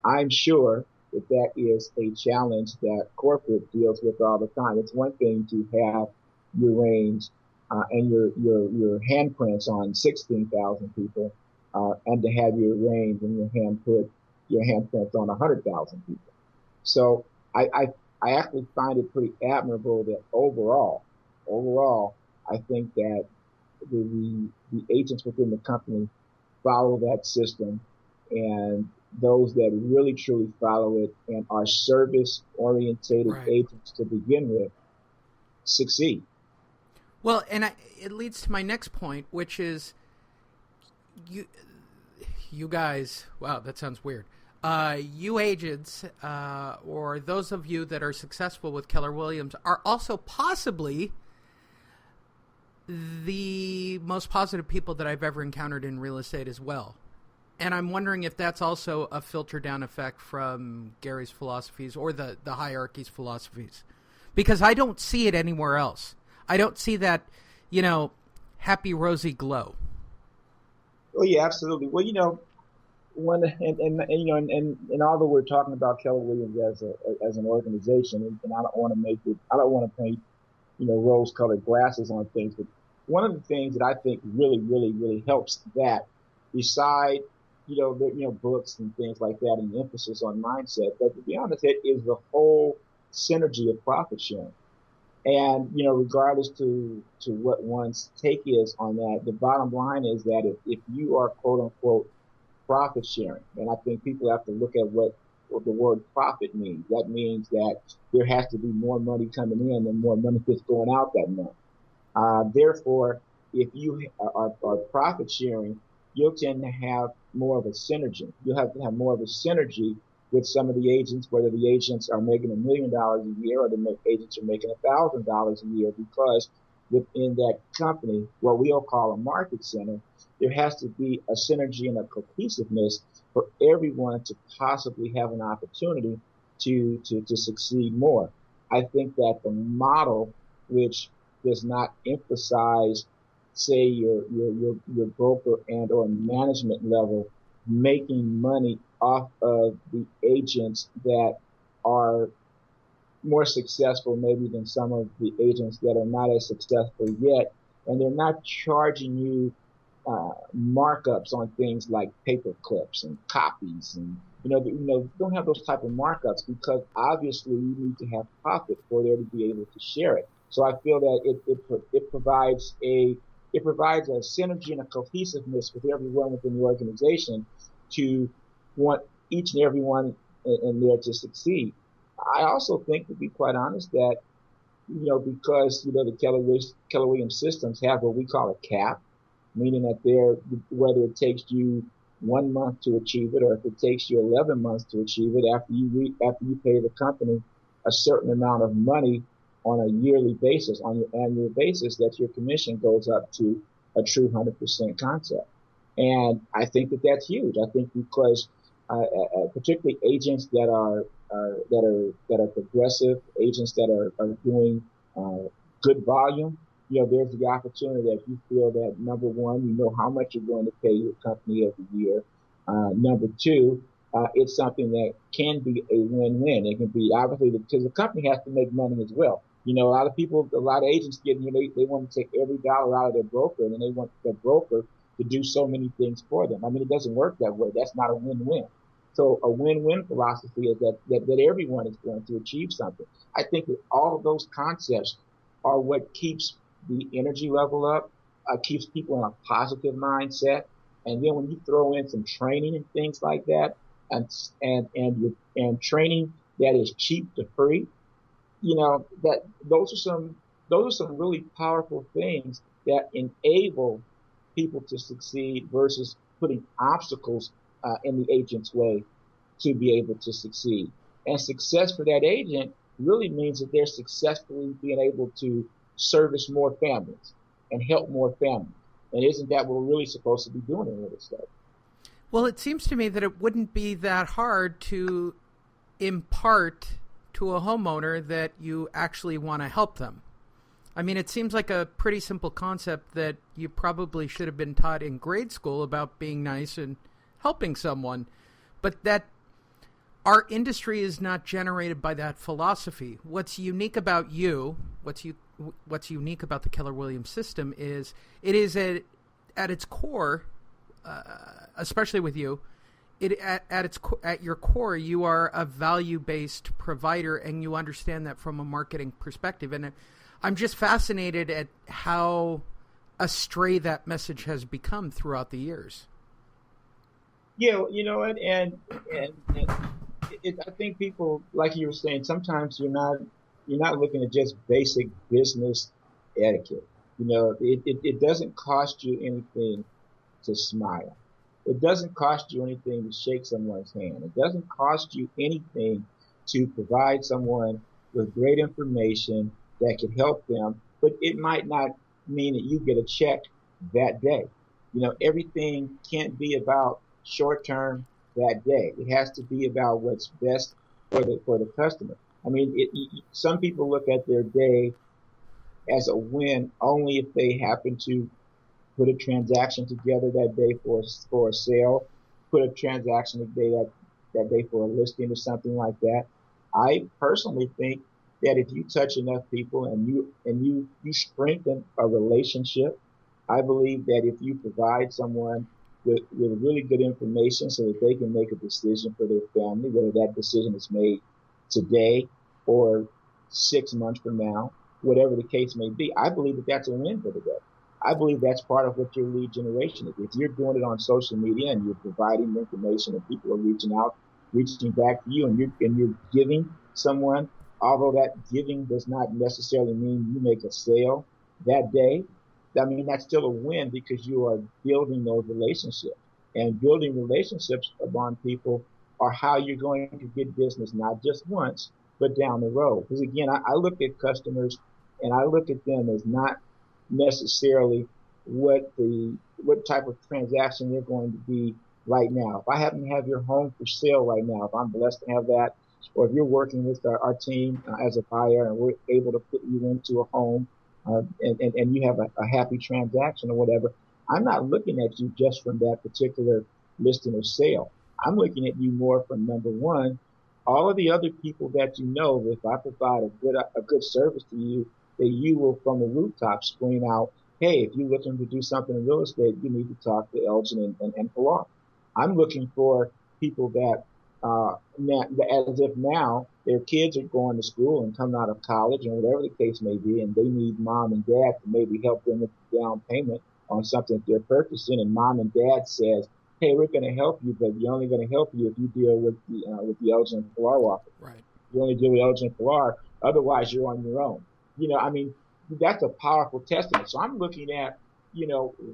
I'm sure that that is a challenge that corporate deals with all the time. It's one thing to have your range and your handprints on 16,000 people, and to have your range and your handprints on 100,000 people. So I, I I actually find it pretty admirable that overall, I think that the agents within the company follow that system, and those that really truly follow it and are service orientated Right. agents to begin with succeed. Well, and it leads to my next point, which is you you guys. Wow, that sounds weird. You agents, or those of you that are successful with Keller Williams, are also possibly the most positive people that I've ever encountered in real estate as well. And I'm wondering if that's also a filter down effect from Gary's philosophies or the hierarchy's philosophies. Because I don't see it anywhere else. I don't see that, happy, rosy glow. Oh yeah, absolutely. Well, one and although we're talking about Keller Williams as an organization, and I don't want to paint rose-colored glasses on things. But one of the things that I think really, really, really helps that, beside, books and things like that, and the emphasis on mindset, but to be honest, it is the whole synergy of profit sharing. And, regardless to what one's take is on that, the bottom line is that if you are quote unquote profit sharing, and I think people have to look at what the word profit means. That means that there has to be more money coming in than more money that's going out that month. Therefore, if you are profit sharing, you'll tend to have more of a synergy. You'll have to have more of a synergy with some of the agents, whether the agents are making $1 million a year or the agents are making $1,000 a year, because within that company, what we'll call a market center, there has to be a synergy and a cohesiveness for everyone to possibly have an opportunity to succeed more. I think that the model, which does not emphasize, say, your broker and or management level making money off of the agents that are more successful maybe than some of the agents that are not as successful yet, and they're not charging you markups on things like paper clips and copies, and don't have those type of markups, because obviously you need to have profit for there to be able to share it. So I feel that it provides a synergy and a cohesiveness with everyone within the organization to want each and every one in there to succeed. I also think, to be quite honest, that because the Keller Williams systems have what we call a cap, meaning that whether it takes you 1 month to achieve it, or if it takes you 11 months to achieve it, after you pay the company a certain amount of money on a yearly basis, on your annual basis, that your commission goes up to a true 100% concept. And I think that that's huge. I think because particularly agents that are progressive, agents that are doing good volume, there's the opportunity that you feel that, number one, you know how much you're going to pay your company every year. Number two, it's something that can be a win-win. It can be, obviously, because the company has to make money as well. A lot of agents they want to take every dollar out of their broker, and then they want their broker to do so many things for them. I mean, it doesn't work that way. That's not a win-win. So a win-win philosophy is that everyone is going to achieve something. I think that all of those concepts are what keeps the energy level up, keeps people in a positive mindset. And then when you throw in some training and things like that, and training that is cheap to free, that those are some really powerful things that enable people to succeed versus putting obstacles in the agent's way to be able to succeed. And success for that agent really means that they're successfully being able to service more families and help more families. And isn't that what we're really supposed to be doing in real estate? Well, it seems to me that it wouldn't be that hard to impart to a homeowner that you actually want to help them. I mean, it seems like a pretty simple concept that you probably should have been taught in grade school about being nice and helping someone. But that our industry is not generated by that philosophy. What's unique about you, what's unique about the Keller Williams system is it is at its core, especially with you, at your core, you are a value-based provider, and you understand that from a marketing perspective. And I'm just fascinated at how astray that message has become throughout the years. Yeah, I think people, like you were saying, sometimes you're not looking at just basic business etiquette. It doesn't cost you anything to smile. It doesn't cost you anything to shake someone's hand. It doesn't cost you anything to provide someone with great information that could help them, but it might not mean that you get a check that day. Everything can't be about short term that day. It has to be about what's best for the customer. I mean, some people look at their day as a win only if they happen to put a transaction together that day for a sale, put a transaction that day for a listing or something like that. I personally think that if you touch enough people and you strengthen a relationship, I believe that if you provide someone with really good information so that they can make a decision for their family, whether that decision is made today or 6 months from now, whatever the case may be, I believe that that's a win for the day. I believe that's part of what your lead generation is. If you're doing it on social media and you're providing information and people are reaching out, reaching back to you, and you're giving someone, although that giving does not necessarily mean you make a sale that day, I mean that's still a win because you are building those relationships. And building relationships among people are how you're going to get business not just once, but down the road. Because again, I look at customers and I look at them as not necessarily what type of transaction they're going to be right now. If I happen to have your home for sale right now, if I'm blessed to have that, or if you're working with our team as a buyer and we're able to put you into a home and you have a happy transaction or whatever, I'm not looking at you just from that particular listing or sale. I'm looking at you more from number one, all of the other people that you know, if I provide a good service to you, that you will from the rooftop scream out, hey, if you're looking to do something in real estate, you need to talk to Elgin and Pilar. I'm looking for people that, as if now their kids are going to school and coming out of college and whatever the case may be, and they need mom and dad to maybe help them with the down payment on something that they're purchasing, and mom and dad says, hey, we're going to help you, but you're only going to help you if you deal with the Elgin and Pilar office. Right. You only deal with Elgin and Pilar, otherwise you're on your own. I mean, that's a powerful testament. So I'm looking at,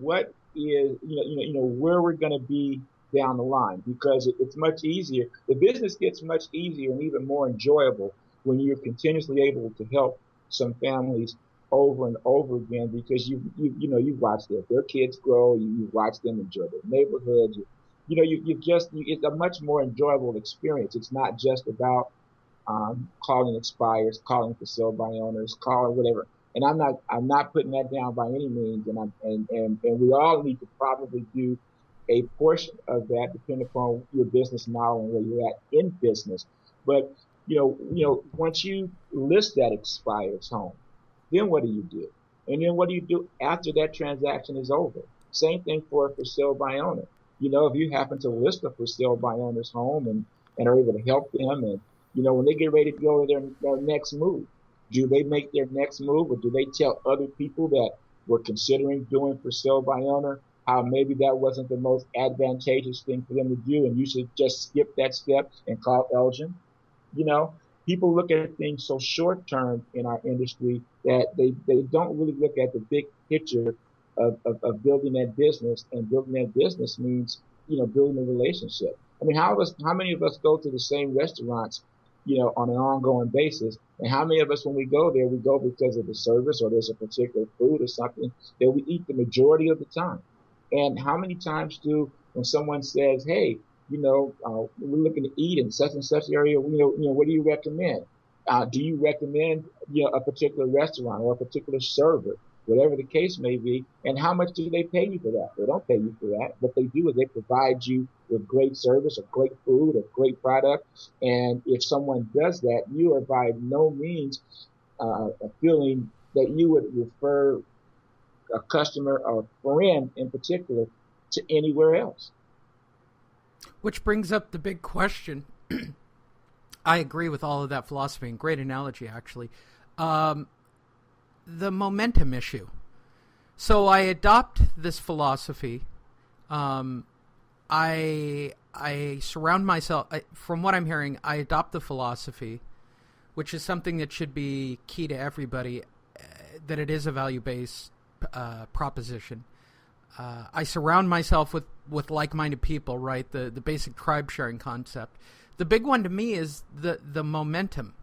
what is, where we're going to be down the line because it's much easier. The business gets much easier and even more enjoyable when you're continuously able to help some families over and over again because you've watched their kids grow, you've watched them enjoy their neighborhoods. It's a much more enjoyable experience. It's not just about calling expires, calling for sale by owners, calling whatever. And I'm not putting that down by any means. And we all need to probably do a portion of that depending upon your business model and where you're at in business. But, once you list that expires home, then what do you do? And then what do you do after that transaction is over? Same thing for sale by owner. If you happen to list a for sale by owner's home and are able to help them and when they get ready to go to their next move, do they make their next move or do they tell other people that were considering doing for sale by owner how maybe that wasn't the most advantageous thing for them to do and you should just skip that step and call Elgin? You know, People look at things so short term in our industry that they don't really look at the big picture of building that business. And building that business means, building a relationship. I mean, how many of us go to the same restaurants, on an ongoing basis? And how many of us, when we go there, we go because of the service or there's a particular food or something that we eat the majority of the time? And how many times when someone says, hey, we're looking to eat in such and such area, what do you recommend? Do you recommend, a particular restaurant or a particular server? whatever the case may be. And how much do they pay you for that? They don't pay you for that. What they do is they provide you with great service or great food or great product. And if someone does that, you are by no means feeling that you would refer a customer or a friend in particular to anywhere else. Which brings up the big question. I agree with all of that philosophy, and great analogy, actually. The momentum issue. So I adopt this philosophy. I surround myself, from what I'm hearing, I adopt the philosophy, which is something that should be key to everybody, that it is a value-based proposition. I surround myself with like-minded people, right? The basic tribe-sharing concept. The big one to me is the momentum.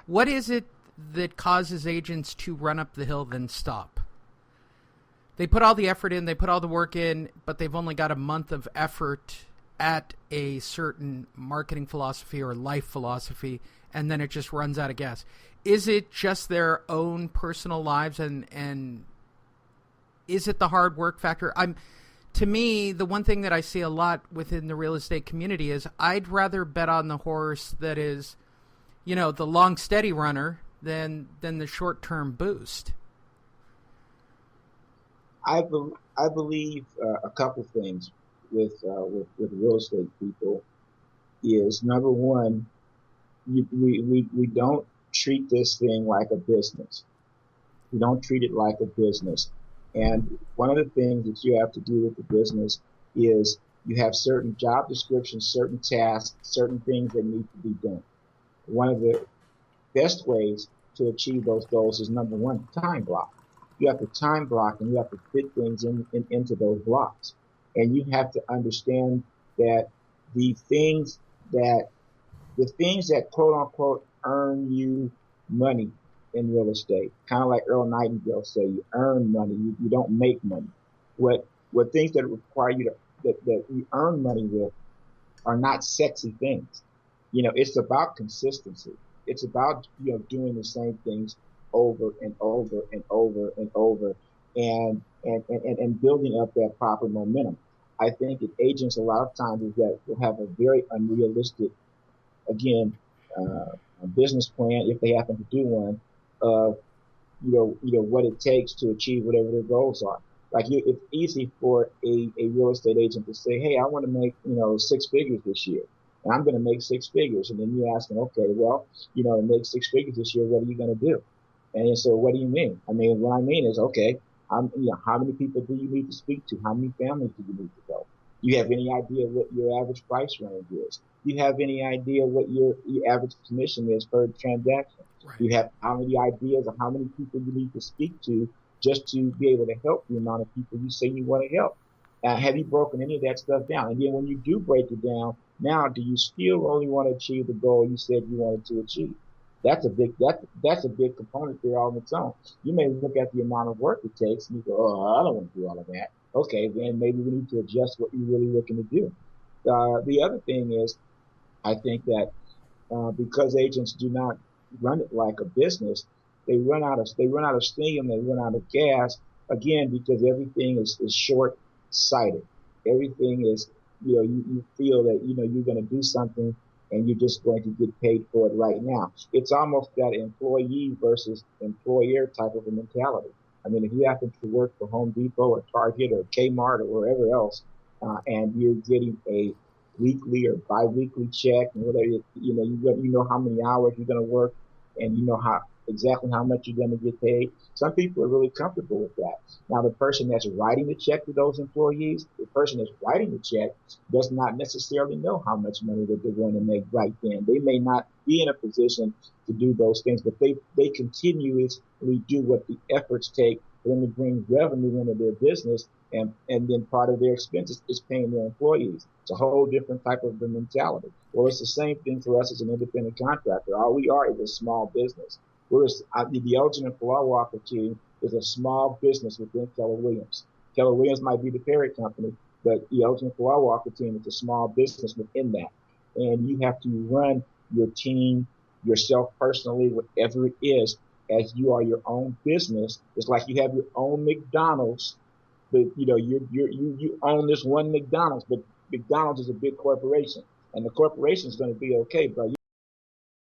What is it that causes agents to run up the hill then stop? They put all the effort in, they put all the work in, but they've only got a month of effort at a certain marketing philosophy or life philosophy, and then it just runs out of gas. Is it just their own personal lives, and is it the hard work factor? To me, the one thing that I see a lot within the real estate community is I'd rather bet on the horse that is, the long steady runner than the short term boost. I believe a couple things with real estate people is, number one, we don't treat this thing like a business. We don't treat it like a business. And one of the things that you have to do with the business is you have certain job descriptions, certain tasks, certain things that need to be done. One of the best ways to achieve those goals is, number one, time block. You have to time block, and you have to fit things into those blocks. And you have to understand that the things that quote unquote earn you money in real estate, kind of like Earl Nightingale say, you earn money, you don't make money. What things that require you that you earn money with are not sexy things. It's about consistency. It's about doing the same things over and over and over and over, and building up that proper momentum. I think that agents a lot of times is that will have a very unrealistic, again, a business plan, if they happen to do one, of what it takes to achieve whatever their goals are. Like it's easy for a real estate agent to say, hey, I want to make 6 figures this year, and I'm going to make 6 figures. And then you ask them, okay, well, to make 6 figures this year, what are you going to do? And so, what do you mean? I mean, what I mean is, okay, how many people do you need to speak to? How many families do you need to go? Do you have any idea what your average price range is? Do you have any idea what your average commission is per transaction? Right. Do you have how many ideas of how many people you need to speak to just to be able to help the amount of people you say you want to help? Have you broken any of that stuff down? And then when you do break it down, now do you still only want to achieve the goal you said you wanted to achieve? That's a big component there on its own. You may look at the amount of work it takes and you go, oh, I don't want to do all of that. Okay, then maybe we need to adjust what you're really looking to do. The other thing is, I think that because agents do not run it like a business, they run out of steam, they run out of gas, again, because everything is short sighted. Everything is, you feel that you're going to do something and you're just going to get paid for it right now. It's almost that employee versus employer type of a mentality. I mean, if you happen to work for Home Depot or Target or Kmart or wherever else, and you're getting a weekly or bi-weekly check, and whatever, you know how many hours you're going to work, and you know exactly how much you're going to get paid. Some people are really comfortable with that. Now, the person that's writing the check to those employees, the person that's writing the check does not necessarily know how much money that they're going to make right then. They may not be in a position to do those things, but they continuously do what the efforts take for them to bring revenue into their business, and then part of their expenses is paying their employees. It's a whole different type of the mentality. Well, it's the same thing for us as an independent contractor. All we are is a small business. The Elgin Walker team is a small business within Keller Williams. Keller Williams might be the parent company, but the Elgin Walker team is a small business within that. And you have to run your team, yourself personally, whatever it is, as you are your own business. It's like you have your own McDonald's, but you own this one McDonald's, but McDonald's is a big corporation, and the corporation is going to be okay, bro.